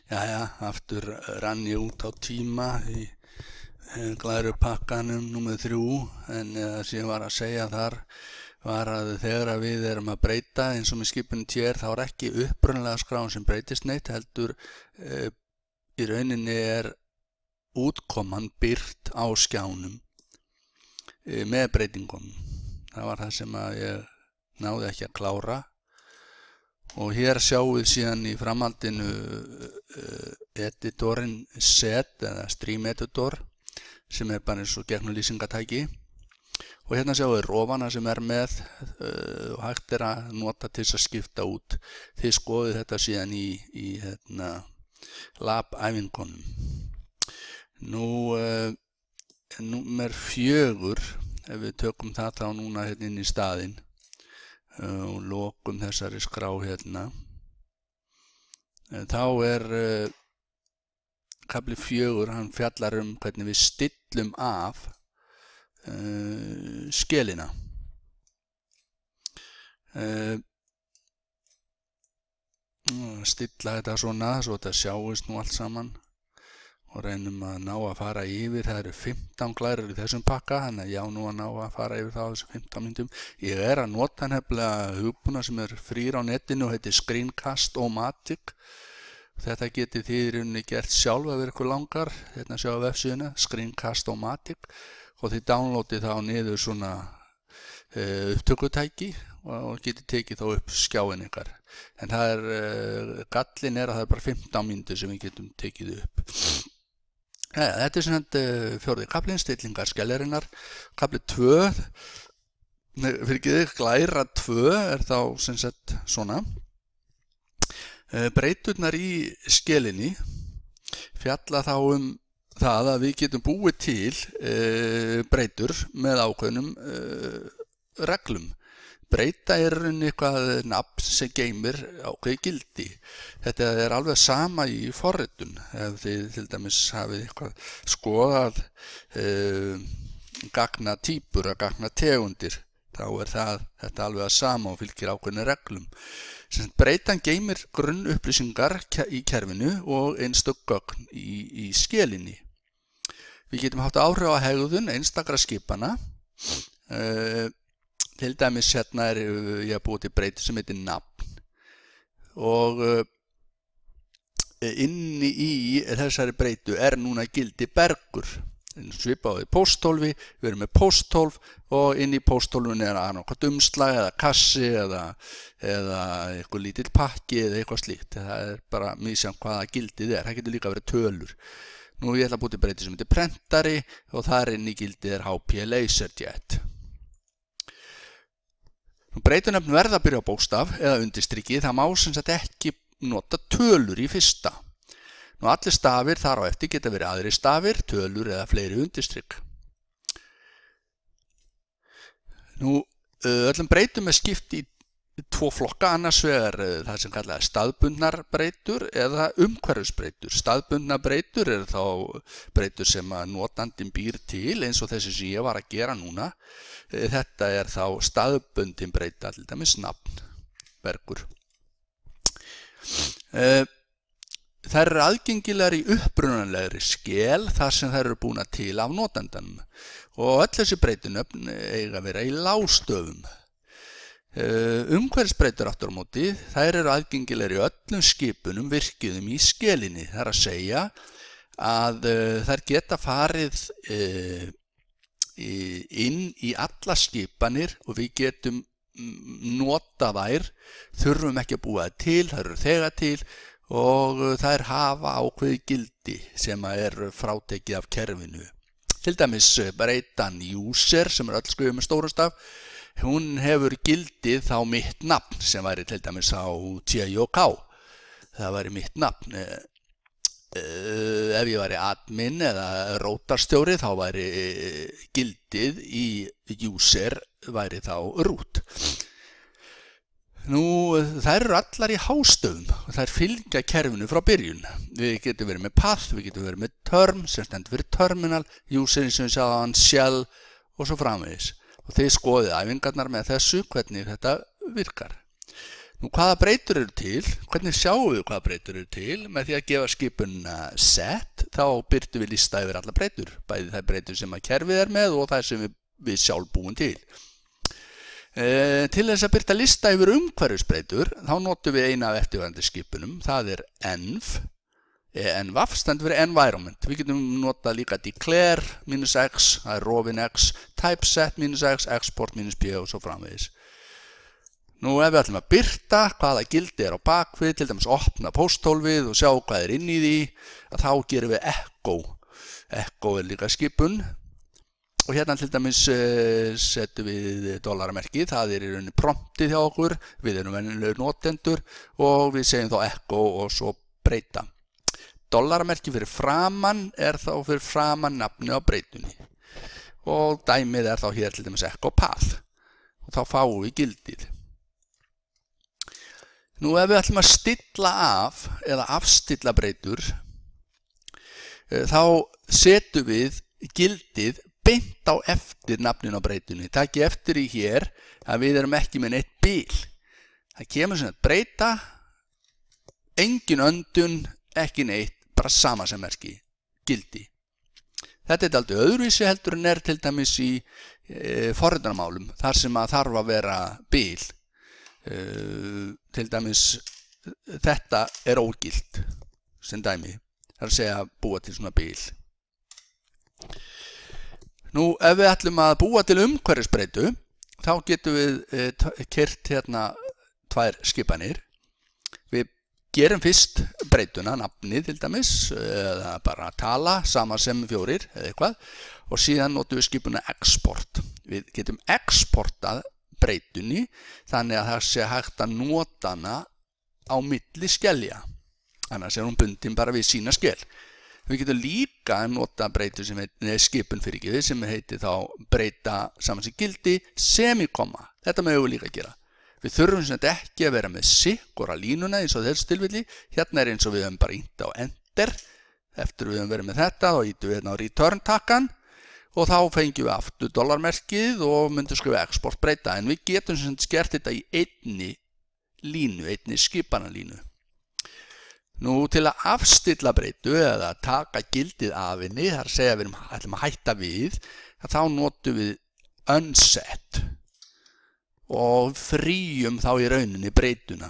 Jæja, aftur rann ég út á tíma í glæru pakkanum númer 3, en það sem ég var að segja þar var að þegar við erum að breyta eins og með skipinu TR, þá er ekki upprunalega skráin sem breytist neitt, heldur í rauninni er útkoman birt á skjánum með breytingum. Það var það sem að ég náði ekki að klára. Og hér sjáum við síðan í framhaldinu editorinn set eða stream editor sem er bara eins og gegnumlýsingatæki. Og hérna sjáum við rofana sem er með og hægt er að nota til þess að skipta út. Þið skoðið þetta síðan í lab-æfingunum. Númer 4, ef við tökum það þá núna hérna inn í staðinn og lokum þessari skrá hérna, þá er kafli 4, hann fjallar hvernig við stillum af skelina. Stilla þetta svona svo þetta sjáist nú allt saman og reynum að ná að fara yfir. Það eru 15 glærur í þessum pakka, þannig að ég á nú að ná að fara yfir það á þessum 15 myndum. Ég er að nota nefnilega hugbúna sem er frýr á netinu og heitir Screencast-O-Matic. Þetta getið þið í rauninni gert sjálf ef ykkur langar. Hérna sjáum við vefsíðuna, Screencast-O-Matic, og þið downloadið þá niður svona upptökutæki og getið tekið þá upp skjáin ykkar. En það er, gallin er að það er bara 15 myndir sem við getum tekið upp. Þetta er sem fjórði kaflinn, stillingar skeljarinnar. Kafli 2, glæra 2 er þá sem sagt svona. Breyturnar í skelinni fjalla þá það að við getum búið til breytur með ákveðnum reglum. Breyta er eitthvað nafn sem geymir ákveðið gildi. Þetta er alveg sama í forritun. Ef þið til dæmis hafið eitthvað skoðað gagnatýpur og gagnategundir, þá er þetta alveg að sama og fylgir ákveðinu reglum. Breytan geymir grunnupplýsingar í kerfinu og einstök gögn í skelinni. Við getum haft áhrif á hegðun einstakra skipana. Til dæmis hérna er ég að búa til breytu sem heitir nafn og inni í þessari breytu er núna gildi Bergur. Svipað við pósthólfi, við erum með pósthólf og inn í pósthólfinu er annað umslag eða kassi eða eitthvað lítill pakki eða eitthvað slíkt. Það er bara misjafnt hvaða gildið er. Það getur líka verið tölur. Nú ég ætla að búa til breytu sem heitir prentari og þar inn í gildið er HP LaserJet. Breytunöfn verða að byrja á bókstaf eða undirstriki, það má sem sagt ekki nota tölur í fyrsta. Allir stafir þar á eftir geta verið aðrir stafir, tölur eða fleiri undirstrik. Öllum breytum er skipt í 2 flokka, annars vegar það sem kallað staðbundnar breytur eða umhverfisbreytur. Staðbundnar breytur eru þá breytur sem að notandinn býr til, eins og þessi sem ég var að gera núna. Þetta er þá staðbundin breyta, til dæmis nafn, Bergur. Þær eru aðgengilegar í upprunalegri skel þar sem þær eru búna til af notandanum. Og öll þessi breytunöfn eiga að vera í lágstöfum. Umhverfisbreytur aftur á móti, þær eru aðgengilegar í öllum skipunum virkiðum í skelinni. Það er að segja að þær geta farið inn í alla skipanir og við getum nota þær, þurfum ekki að búa það til, þær eru þegar til og þær hafa ákveðið gildi sem er frátekið af kerfinu. Til dæmis breytan user sem er öll skrifuð með stórum staf, hún hefur gildið þá mitt nafn sem væri til dæmis á TJK. Það væri mitt nafn. Ef ég væri admin eða rótarstjóri þá væri gildið í user væri þá root. Þær eru allar í hástöfum og þær fylgja kerfinu frá byrjun. Við getum verið með path, við getum verið með term sem stendur fyrir terminal, userin sem við sjáum shell og svo framvegis. Og þið skoðið æfingarnar með þessu hvernig þetta virkar. Nú, hvaða breytur eru til? Hvernig sjáum við hvaða breytur eru til? Með því að gefa skipunina set, þá birtum við lista yfir alla breytur. Bæði þær breytur sem að kerfið er með og þær sem við sjálf búum til. Til þess að birta lista yfir umhverfisbreytur, þá notum við eina af eftirfarandi skipunum. Það er env. Envaf stendur fyrir environment. Við getum notað líka declare -x, það er rofin x, typeset -x, export -p og svo framvegis. Nú ef við ætlum að birta hvaða gildi er á bakvið, til dæmis opna pósthólfið og sjá hvað er inn í því, þá gerum við echo. Echo er líka skipun. Og hérna til dæmis setjum við dollaramerki, það er í rauninni promptið hjá okkur, við erum venjulegir notendur og við segjum þá echo og svo breyta. Dollaramerki fyrir framan er þá fyrir framan nafni á breytunni. Og dæmið er þá hér til dæmis echo path. Og þá fáum við gildið. Nú ef við ætlum að stilla af eða afstilla breytur, þá setjum við gildið beint á eftir nafnin á breytunni. Takk eftir í hér að við erum ekki með neitt bil. Það kemur sem að breyta, engin öndun, ekki neitt, bara sama sem merki, gildi. Þetta er aldrei öðruvísi heldur en er til dæmis í forritunarmálum, þar sem að þarf að vera bil. Til dæmis þetta er ógilt sem dæmi, það er að segja búa til svona bil. Nú ef við ætlum að búa til umhverfisbreytu, þá getum við keyrt hérna tvær skipanir. Við gerum fyrst breytuna, nafni til dæmis, eða bara tala, sama sem 4 eða eitthvað, og síðan notum við skipuna export. Við getum exportað breytunni þannig að það sé hægt að nota hana á milli skelja. Annars er hún bundin bara við sína skel. Við getum líka nota breytu sem skipun fyrirgefið sem heitir þá breyta saman sem gildi semikoma. Þetta mögum við líka gera. Við þurfum sem þetta ekki að vera með sikkora línuna eins og þessu tilfelli. Hérna er eins og við höfum bara ítt á enter. Eftir við höfum verið með þetta þá ítum við hérna á return takkan og þá fengjum við aftur dollarmerkið og myndum skrifa export breyta. En við getum sem þetta skert þetta í einni línu, einni skipanalínu. Nú til að afstilla breytu eða taka gildið af henni, það er að segja að við ætlum að hætta við, þá notum við unset og fríum þá í rauninni breytuna.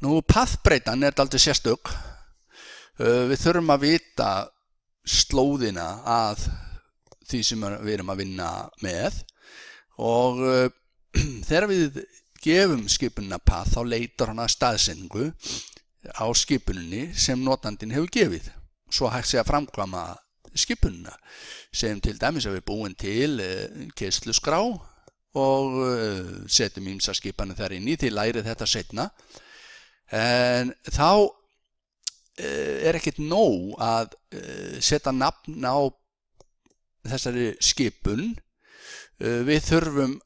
Nú pathbreytan er dálítið sérstök. Við þurfum að vita slóðina að því sem við erum að vinna með og þegar við gefum skipunina path þá leitar hann að staðsetningu á skipuninni sem notandinn hefur gefið. Svo hægt sé að framkvæma skipunina. Segjum til dæmis að við búum til keyrsluskrá og setjum ýmsar skipanir þar inn í, þið lærið þetta seinna. En þá er ekkert nóg að setja nafn á þessari skipun. Við þurfum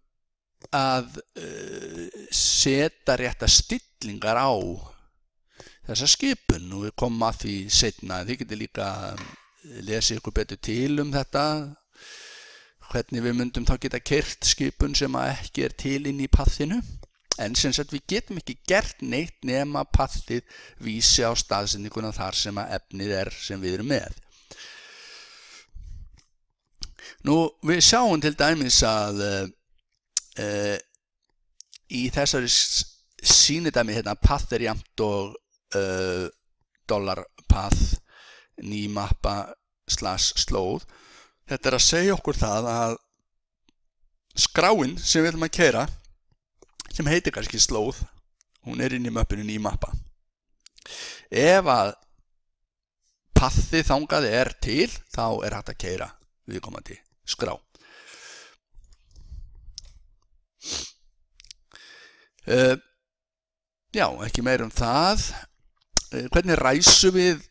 að setja rétta stillingar á þessa skipun og við komum að því seinna. Þið getur líka lesið ykkur betur til þetta, hvernig við myndum þá geta keyrt skipun sem ekki er til inn í pathinu. En sem sagt við getum ekki gert neitt nema pathið vísi á staðsetninguna þar sem efnið er sem við erum með. Nú við sjáum til dæmis að í þessari sýnidæmi hérna path er jafnt og $path nýmappa / slóð. Þetta er að segja okkur það að skráin sem við ætlum að keyra, sem heitir kannski slóð, hún er inn í möppinu nýmappa. Ef að pathið þangað er til, þá er hægt að keyra viðkomandi skrá. Já, ekki meir það. Hvernig ræsum við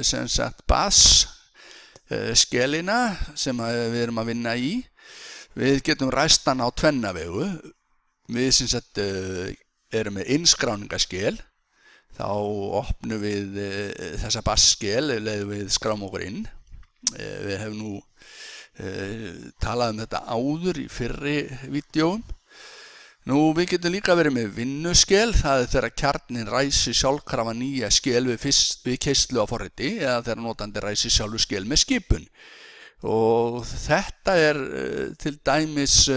sem sagt bass skelina sem við erum að vinna í? Við getum ræst hann á tvenna vegu. Við sem sagt erum með innskráningaskel. Þá opnum við þessa bassskel leðum við skráum okkur inn. Við hefum nú talað þetta áður í fyrri vídeóum. Nú, við getum líka verið með vinnuskel, það er þegar kjarnin ræsi sjálfkrafa nýja skel við keyrslu á forriti eða þegar notandi ræsi sjálfur skel með skipun. Og þetta til dæmis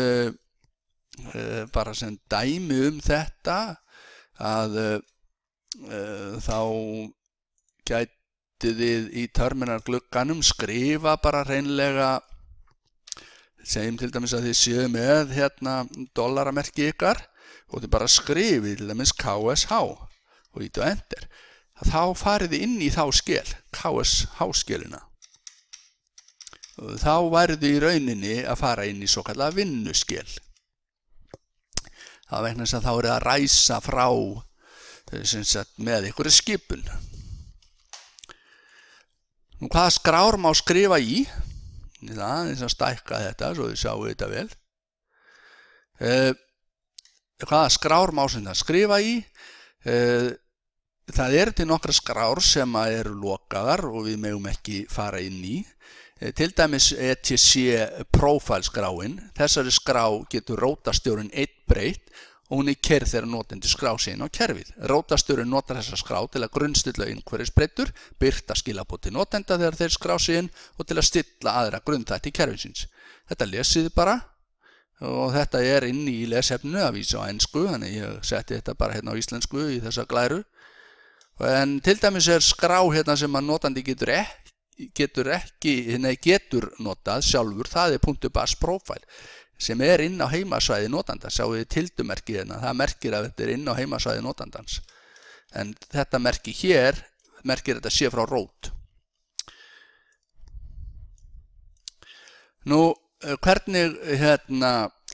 bara sem dæmi þetta að þá gætið þið í terminalglugganum skrifa bara hreinlega, segjum til dæmis að þið séu með dollaramerki ykkar og þið bara skrifið til dæmis KSH og ítu enter. Þá farið þið inn í þá skel, KSH-skelina. Þá værið þið í rauninni að fara inn í svo kallega vinnuskel. Það vegna þess að þá er það að ræsa frá með einhverju skipun. Nú, hvaða skrár má skrifa í? Það er að stækka þetta svo þið sjáu þetta vel. Hvaða skrár má sem það skrifa í? Það til nokkra skrár sem eru lokaðar og við megum ekki fara inn í. Til dæmis ETC profile skráin. Þessari skrá getur rótastjórinn einn breytt og hún keyrð þegar notendur skrá sig inn á kerfið. Rótastjórinn notar þessa skrá til að grunnstilla umhverfisbreytur, birta skilaboð til notenda þegar þeir skrá sig inn og til að stilla aðra grunnþætti kerfisins. Þetta lesið bara og þetta inni í lesefninu að vísa á ensku, þannig ég setti þetta bara hérna á íslensku í þessa glæru. En til dæmis skrá hérna sem að notandi getur notað sjálfur, það .bas profile sem inn á heimasvæði notanda. Sjáu þið tildumerkið hérna, það merkir að þetta inn á heimasvæði notandans. En þetta merki hér, merkir þetta sé frá rót. Nú, hvernig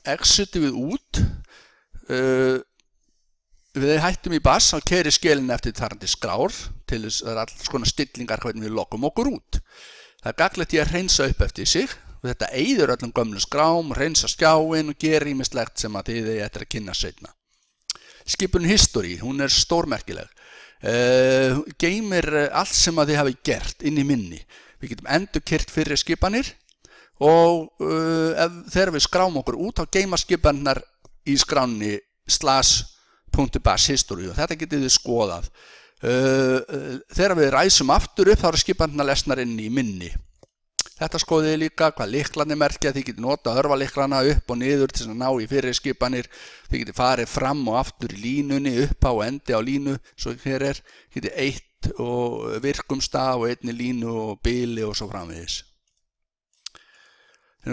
exitum við út? Við hættum í bass og keyrir skelin eftir þarandi skrár til þess að alls konar stillingar hvernig við lokum okkur út. Það gagnlegt að hreinsa upp eftir sig. Þetta eyður öllum gömlu skrám, hreinsa skjáin og gerir ýmislegt sem að þið eftir að kynna seinna. Skipun history, hún stórmerkileg. Geymir allt sem að þið hafi gert inn í minni. Við getum endurkeyrt fyrri skipanir og þegar við skrám okkur út þá geyma skipanirnar í skránni /.bas history og þetta getið þið skoðað. Þegar við ræsum aftur upp þá skipanirnar lesnar inn í minni. Þetta skoðið líka hvað lyklarnir merkja, þið getið notað örvalyklana upp og niður til að ná í fyrri skipanir, þið getið farið fram og aftur í línunni, upp á og endi á línu, svo hér getið eitt og virkumstaf og einni línu og bili og svo framvegis.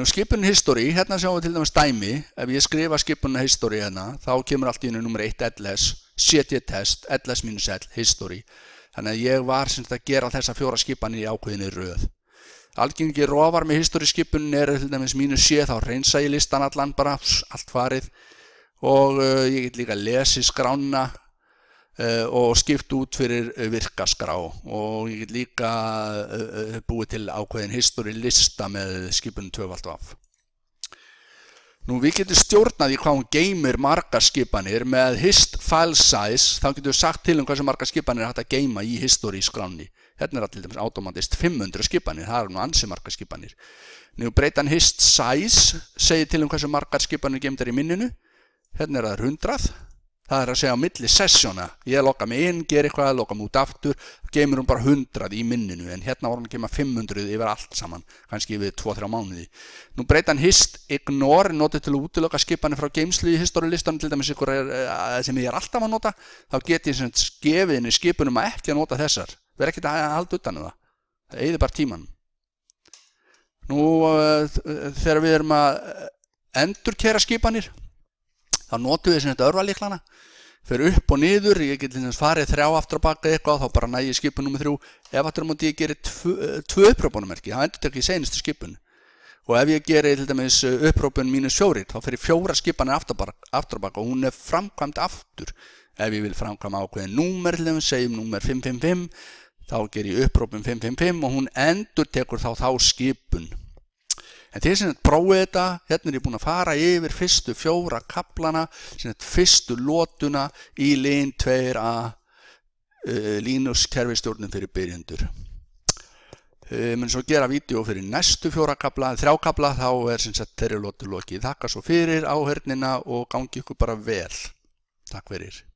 Skipun history, hérna sjáum við til dæmis dæmi, ef ég skrifa skipun history hérna, þá kemur allt í hennu nummer 1 ls, CT-test, ls-l, history. Þannig að ég var að gera þessa 4 skipanir í ákveðinni röð. Algengi rofar með history-skipunin til dæmis -7, þá hreinsa ég listan allan bara, allt farið og ég get líka lesið skrána og skipt út fyrir virkaskrá og ég get líka búið til ákveðin history-lista með skipunin 2-v. Nú, við getum stjórnað í hvað hún geymir margar skipanir með hist file size, þá getum við sagt til hversu margar skipanir hægt að geyma í history-skránni. Hérna til dæmis automatist 500 skipanir, það nú ansi margar skipanir. Nú breytan hist size, segir til hversu margar skipanir geymdar í minninu. Hérna það 100, það að segja á milli sessjóna. Ég loka mig inn, ger eitthvað, loka mig út aftur, geymir hún bara 100 í minninu, en hérna voru hún að geyma 500 yfir allt saman, kannski yfir 2-3 mánuði. Nú breytan hist ignore, notið til að útiloka skipanir frá geymslu í history-listanum, til dæmis ykkur sem ég alltaf að nota, þá get ég gefið henni skipunum að ekki að nota þessar. Við ekki að halda utan það. Það eyðir bara tíman. Nú, þegar við að endurkeyra skipanir, þá notum við þetta örvalyklana, fyrir upp og niður, ég get farið 3 aftur á baka eitthvað, þá bara næ ég skipun nr. 3. Ef aftur á móti ég gerir 2 upprópunarmerki, þá endur tek ég seinustu skipun. Og ef ég gerir til dæmis upprópun -4, þá fyrir 4 skipanir aftur á baka og hún framkvæmd aftur. Ef ég vil framkvæma ákveðin númer, til dæmis, segjum númer 555, þá ger ég upprópun 555 og hún endur tekur þá skipun. En til þess að prófið þetta, hérna ég búin að fara yfir fyrstu 4 kaplana, fyrstu lótuna í lin 2a Linux kerfistjórnum fyrir byrjendur. mun svo gera vídeo fyrir næstu 3 kafla, þá sem sagt þeirri lotu lokið. Þakka svo fyrir áheyrnina og gangi ykkur bara vel. Takk fyrir.